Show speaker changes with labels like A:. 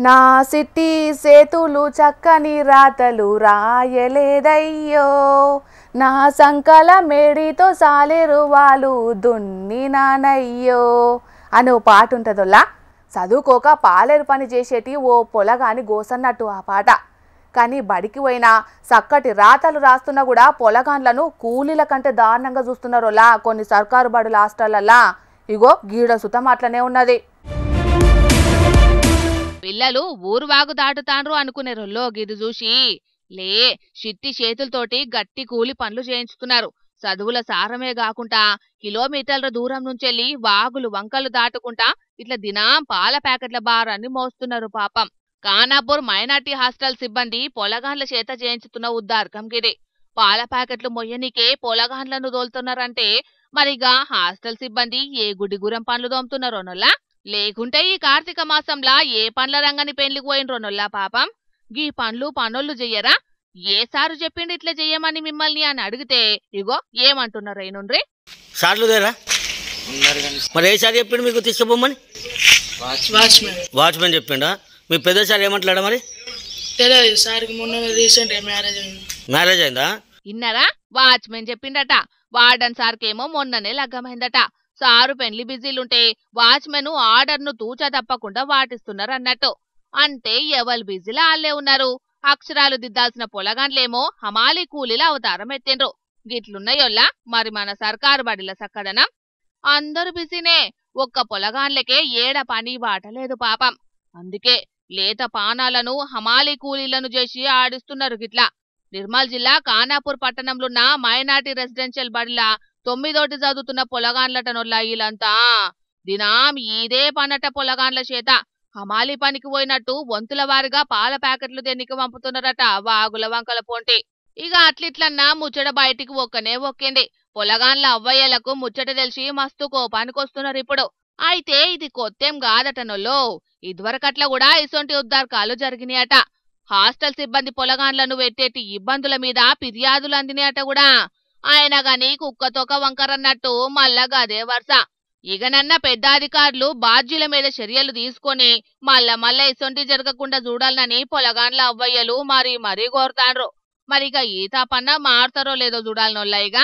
A: నా సిట్టి సేతులు చక్కని రాతలు రాయలేదయ్యో నా సంకల మేడితో సాలేరు వాళ్ళు దున్నినానయ్యో అని ఓ పాట ఉంటుందోలా చదువుకోక పాలేరు పని చేసేటి ఓ పొలగాని గోసన్నట్టు ఆ పాట. కానీ బడికి పోయినా చక్కటి రాతలు రాస్తున్నా కూడా పొలగాన్లను కూలీల కంటే దారుణంగా చూస్తున్నారోలా కొన్ని సర్కారు బడుల హాస్టళ్లలా. ఇగో గీడ సుతం అట్లనే ఉన్నది.
B: పిల్లలు ఊరువాగు దాటుతాండ్రు అనుకునే రొల్లో గిది చూసి లే చిట్టి చేతులతోటి గట్టి కూలి పనులు చేయించుతున్నారు. చదువుల సారమే కాకుండా కిలోమీటర్ల దూరం నుంచెల్లి వాగులు వంకలు దాటుకుంటా ఇట్లా దినాం పాల ప్యాకెట్ల భారాన్ని మోస్తున్నారు పాపం. ఖానాపూర్ మైనార్టీ హాస్టల్ సిబ్బంది పొలగాండ్ల చేత చేయించుతున్న ఉద్దార్కం గిది. పాల ప్యాకెట్లు మొయ్యనికే పొలగాండ్లను దోలుతున్నారంటే మరిగా హాస్టల్ సిబ్బంది ఏ గుడిగురం పనులు దోముతున్నారోనొల్లా. లేకుంటే ఈ కార్తీక మాసంలా ఏ పండ్ల రంగని పెండ్లికి పోయినరోనొల్లా పాపం. గీ పండ్లు పనోళ్ళు చెయ్యరా? ఏ సారు చెప్పిండు ఇట్లా చెయ్యమని మిమ్మల్ని అని అడిగితే ఇగో ఏమంటున్నారు అయినుండ్రి.
C: సార్లుదేరా మరి ఏ సార్ చెప్పిండు మీకు తీసుకుపోమని? వాచ్మెన్ చెప్పిండా? మీ పెద్ద సార్ ఏమంటాడా మరి?
D: తెలియదు సార్కి మొన్న రీసెంట్ మ్యారేజ్
C: అయిందా?
B: ఇన్నారా? వాచ్మెన్ చెప్పిండట. వార్డన్ సార్కేమో మొన్ననే లగ్గమైందట. సారు పెండ్లి బిజీలుంటే వాచ్మెన్ ఆర్డర్ను తూచా తప్పకుండా వాటిస్తున్నారు అన్నట్టు. అంటే ఎవరు బిజీలా ఆళ్లే ఉన్నారు. అక్షరాలు దిద్దాల్సిన పొలగాండ్లేమో హమాలి కూలీల అవతారం ఎత్తిండ్రు. గిట్లున్నాయోల్లా మరి మన సర్కారు బడిల సక్కదనం. అందరూ బిజీనే, ఒక్క పొలగాండ్లకే ఏడ పని బాటలేదు పాపం. అందుకే లేత పానాలను హమాలి కూలీలను చేసి ఆడిస్తున్నారు గిట్లా. నిర్మల్ జిల్లా ఖానాపూర్ పట్టణంలోన్న మైనార్టీ రెసిడెన్షియల్ బడిలా 9వ చదువుతున్న పొలగాండ్లటనొల్లా వీళ్ళంతా దినాం ఇదే పనట. పొలగాండ్ల చేత హమాలి పనికి పోయినట్టు వంతుల వారిగా పాల ప్యాకెట్లు తెన్నికి పంపుతున్నారట వాగుల వంకల పొంటి. ఇక అట్లిట్లన్నా ముచ్చట బయటికి ఒక్కింది. పొలగాండ్ల అవ్వయ్యలకు ముచ్చట తెలిసి మస్తు కోపానికొస్తున్నారు ఇప్పుడు. అయితే ఇది కొత్తేం కాదటనొల్లో. ఇదివరకట్లా కూడా ఇసొంటి ఉద్దార్కాలు జరిగినాయట. హాస్టల్ సిబ్బంది పొలగాండ్లను పెట్టేటి ఇబ్బందుల మీద ఫిర్యాదులు అందినాయట కూడా. ఆయన గాని కుక్కతోక వంకరన్నట్టు మళ్ళా గదే వరుస. ఇగనన్న పెద్ద అధికారులు బాధ్యుల మీద చర్యలు తీసుకొని మళ్ళా ఇసొంటి జరగకుండా చూడాలని పొలగాండ్ల అవ్వయ్యలు మరీ కోరుతాండ్రు. మరిగా ఈత పన్న మారుతారో లేదో చూడాలనొల్లా ఇక.